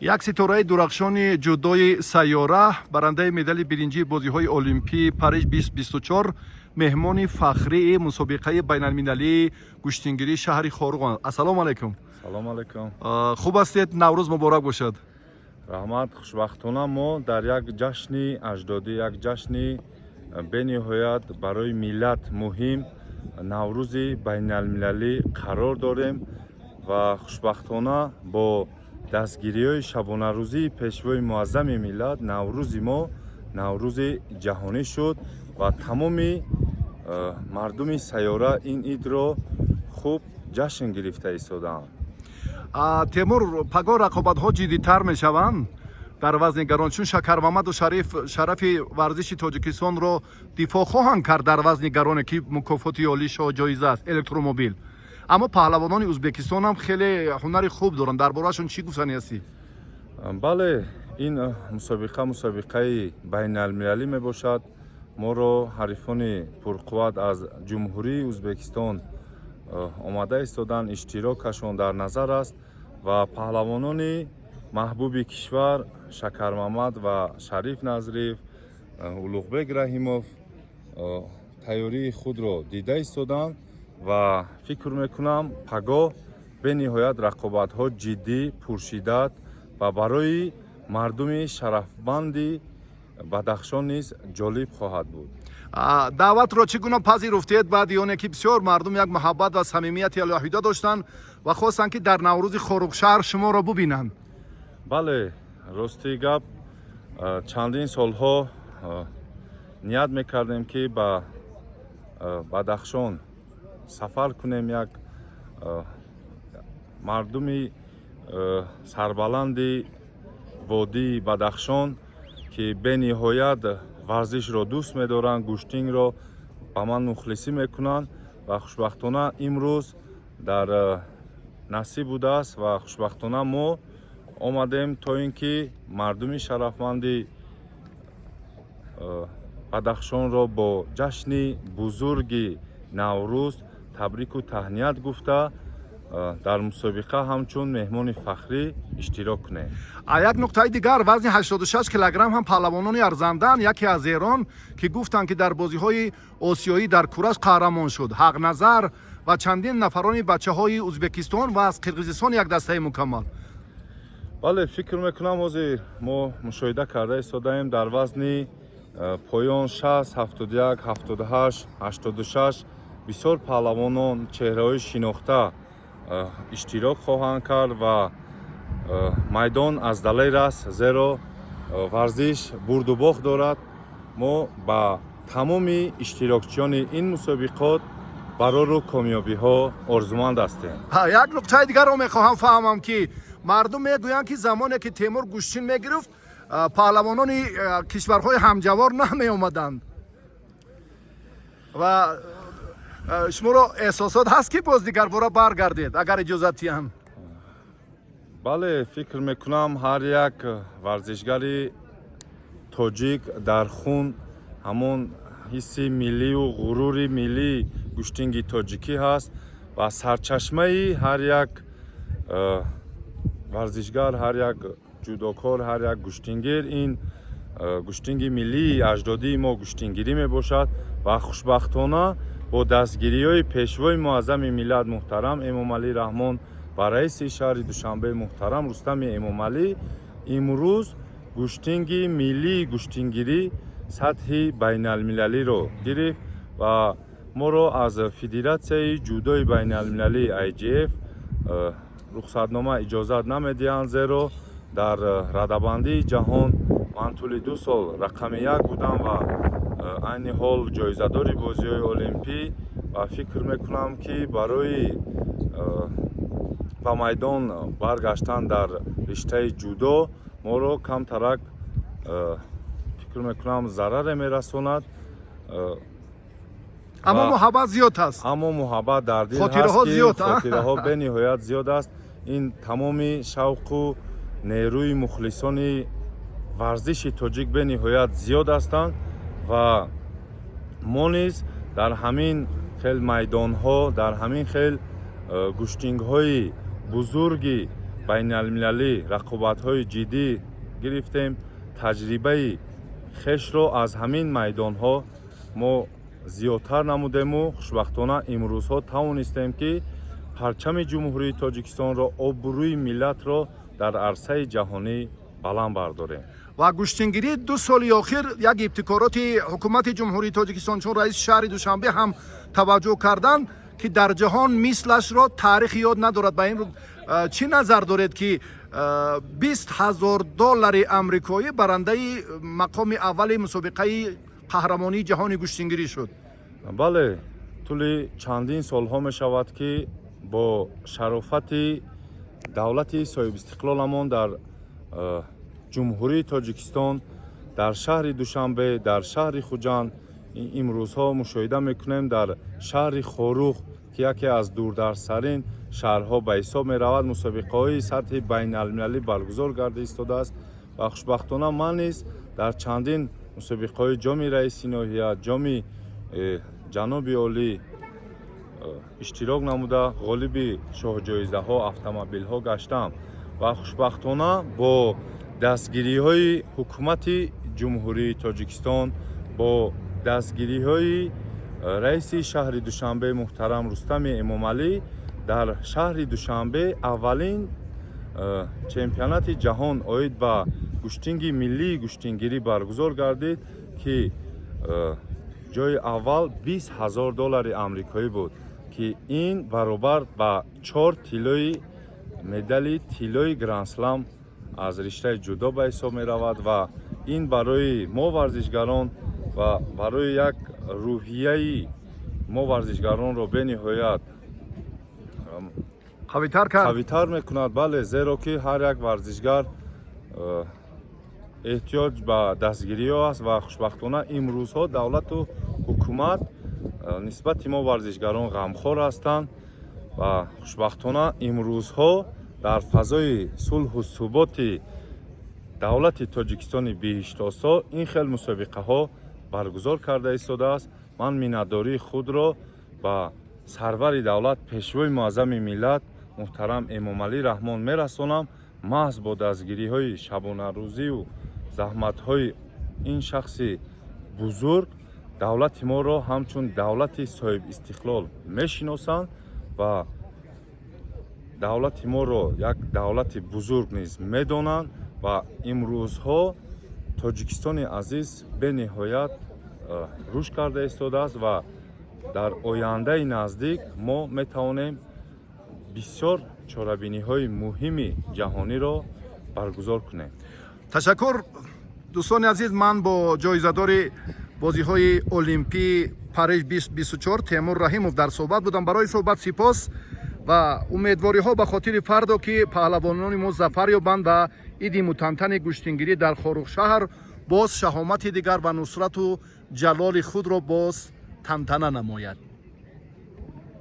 як ситораи дурахшони ҷудои сайёра барандаи медали биринҷии бозиҳои олимпии Париж 2024 меҳмони фахрии мусобиқаи байналмилалии гӯштингирии шаҳри Хоруғанд. Ассалому алайкум. Салом алайкум. Хуб ҳастед? Наврӯз муборак бошад. Раҳмат. Хушбахтона мо дар як ҷашни аҷдодӣ, як ҷашни бениҳоят барои миллат муҳим Наврӯзи байналмилалӣ қарор дорем ва хушбахтона бо дастгириҳои шабонарӯзии пешвои муаззами миллат Наврӯзи мо Наврӯзи ҷаҳонӣ шуд ва тамоми мардуми сайёра ин идро хуб ҷашн гирифта истодаанд. Темур, пагоҳ рақобатҳо ҷиддитар мешаванд дар вазни гарон, чун Шакармамаду шарафи варзиши Тоҷикистонро дифоъ хоҳанд кард дар вазни гароне ки мукофоти олии шоҳҷоиза аст, электромобил. Аммо паҳлавонони Ӯзбекистон ҳам хеле ҳунари хуб доранд. Дар бораашон чӣ гуфтанӣ ҳастӣ? бале, ин мусобиқаи байналмилалӣ мебошад. моро ҳарифони пурқувват аз ҷумҳурии Ӯзбекистон омада истоданд, иштирокашон дар назар аст ва паҳлавонони маҳбуби кишвар Шакармамад ва Шариф Назриев, Улуғбек Раҳимов тайёрии худро дида истоданд ва фикр мекунам пагоҳ бениҳоят рақобатҳо ҷиддӣ, пуршиддат ва барои мардуми шарафманди Бадахшон низ ҷолиб хоҳад буд. даъватро чӣ гуна пазируфтед баъди оне ки бисёр мардум як муҳаббат ва самимияти алоҳида доштанд ва хостанд ки дар Наврӯзи Хорухшаҳр шуморо бубинанд? бале, рости гап чандин солҳо ният мекардем ки ба Бадахшон сафар кунем. як мардуми сарбаланди водии Бадахшон ки бениҳоят варзишро дӯст медоранд, гӯштингро ба ман мухлисӣ мекунанд ва хушбахтона имрӯз дар насиб будааст ва хушбахтона мо омадем то ин ки мардуми шарафманди Бадахшонро бо ҷашни бузурги Наврӯз табрику таҳният гуфта дар мусобиқа ҳамчун меҳмони фахрӣ иштирок кунем. Як нуқтаи дигар, вазни 86 килограмм ҳам паҳлавонони арзандаанд. Яке аз Эрон ки гуфтанд ки дар бозиҳои осиёӣ дар кураш қаҳрамон шуд. Ҳақназар ва чандин нафарони бачаҳои Ӯзбекистон ва аз Қирғизистон як дастаи мукаммал. бале, фикр мекунам ҳозир мо мушоҳида карда истодаем дар вазни поён 60, 71, 78, 86 бисёр паҳлавонон чеҳраҳои шинохта иштирок хоҳанд кард ва майдон аз далайр аст, зеро варзиш бурду бохт дорад. мо ба тамоми иштирокчиёни ин мусобиқот барору комёбиҳо орзуманд ҳастем. Як нуқтаи дигарро мехоҳам фаҳмам ки мардум мегӯянд ки замоне ки Темур гӯштин мегирифт, паҳлавонони кишварҳои ҳамҷавор намеомаданд ва шуморо эҳсосот ҳаст ки боз дигар бора баргардед агар иҷозат диҳанд? бале, фикр мекунам ҳар як варзишгари тоҷик дар хун ҳамон ҳисси миллию ғурури миллии гӯштинги тоҷикӣ ҳаст ва сарчашмаи ҳар як варзишгар, ҳар як ҷудокор, ҳар як гӯштингир ин гӯштинги миллии аҷдодии мо гӯштингирӣ мебошад ва хушбахтона бо дастгириҳои пешвои муаззами миллат муҳтарам Эмомалӣ Раҳмон ва раиси шаҳри Душанбеи муҳтарам Рустами Эмомалӣ имрӯз гӯштинги миллии гӯштингирӣ сатҳи байналмилалиро гирифт ва моро аз Федератсияи ҷудои байналмилалии IGF рухсатнома иҷозат намедиҳанд, зеро дар радабандии ҷаҳон ман тӯли 2 сол рақами 1 будам ва айни ҳол ҷоизадори бозиҳои олимпӣ ва фикр мекунам ки барои ба майдон баргаштан дар риштаи ҷудо моро камтарак фикр мекунам зараре мерасонад. аммо муҳаббат зиёд аст. аммо муҳаббат дар дил хотираҳо зиёд, хотираҳо бениҳоят зиёд аст. ин тамоми шавқу нерӯи мухлисони варзиши тоҷик бениҳоят зиёд ҳастанд ва мо низ дар ҳамин хел майдонҳо, дар ҳамин хел гӯштингҳои бузурги байналмилалӣ рақобатҳои ҷиддӣ гирифтем. Таҷрибаи хешро аз ҳамин майдонҳо мо зиёдтар намудему хушбахтона имрӯзҳо тавонистем ки парчами ҷумҳурии Тоҷикистонро, обрӯи миллатро дар арсаи ҷаҳонӣ баланд бардорем. ва гӯштингирии 2 соли охир як ибтикороти ҳукумати ҷумҳурии Тоҷикистон чун раиси шаҳри Душанбе ҳам таваҷҷӯҳ карданд ки дар ҷаҳон мислашро таърих ёд надорад. Ба ин чӣ назар доред ки $20,000 амрикоӣ барандаи мақоми аввали мусобиқаи қаҳрамонии ҷаҳони гӯштингирӣ шуд? бале, тӯли чандин солҳо мешавад ки бо шарофати давлати соҳибистиқлоламон дар ҷумҳурии Тоҷикистон, дар шаҳри Душанбе, дар шаҳри Хуҷанд, имрӯзҳо мушоҳида мекунем дар шаҳри Хорух ки яке аз дурдарсарин шаҳрҳо ба ҳисоб меравад, мусобиқаҳои сатҳи байналмилалӣ баргузор гарда истодааст. ва хушбахтона ман низ дар чандин мусобиқаҳои ҷоми раиси ноҳия, ҷоми ҷаноби олӣ иштирок намуда ғолиби шоҳҷоизаҳо, автомобилҳо гаштам. ва хушбахтона бо дастгириҳои ҳукумати ҷумҳурии Тоҷикистон, бо дастгириҳои раиси шаҳри Душанбе муҳтарам Рустами Эмомалӣ, дар шаҳри Душанбе аввалин чемпионати ҷаҳон оид ба гӯштинги миллии гӯштингирӣ баргузор гардид ки ҷои аввал $20,000 амрикоӣ буд ки ин баробар ба 4 тиллои медали тиллои гранд-слам аз риштаи ҷудо ба ҳисоб меравад. ва ин барои мо варзишгарон ва барои як рӯҳияи мо варзишгаронро бениҳоят қавитар мекунад. бале, зеро ки ҳар як варзишгар эҳтиёҷ ба дастгириҳо аст ва хушбахтона имрӯзҳо давлату ҳукумат нисбати мо варзишгарон ғамхор ҳастанд ва хушбахтона имрӯзҳо дар фазои сулҳу суботи давлати Тоҷикистони биҳиштосо ин хел мусобиқаҳо баргузор карда истодааст. ман миннатдории худро ба сарвари давлат, пешвои муаззами миллат муҳтарам Эмомалӣ Раҳмон мерасонам. маҳз бо дастгириҳои шабонарӯзию заҳматҳои ин шахси бузург давлати моро ҳамчун давлати соҳибистиқлол мешиносанд ва давлати моро як давлати бузург низ медонанд. ва имрӯзҳо Тоҷикистони азиз бениҳоят рушд карда истодааст ва дар ояндаи наздик мо метавонем бисёр чорабиниҳои муҳими ҷаҳониро баргузор кунем. ташаккур дӯстони азиз, ман бо ҷоизадори бозиҳои олимпии Париж 2024 Темур Раҳимов дар суҳбат будам. барои суҳбат сипос ва умедвориҳо ба хотири фардо ки паҳлавонони мо зафар ёбанд ва иди мутантани гӯштингирӣ дар Хорухшаҳр боз шаҳомати дигар ва нусрату ҷалоли худро боз тантана намояд.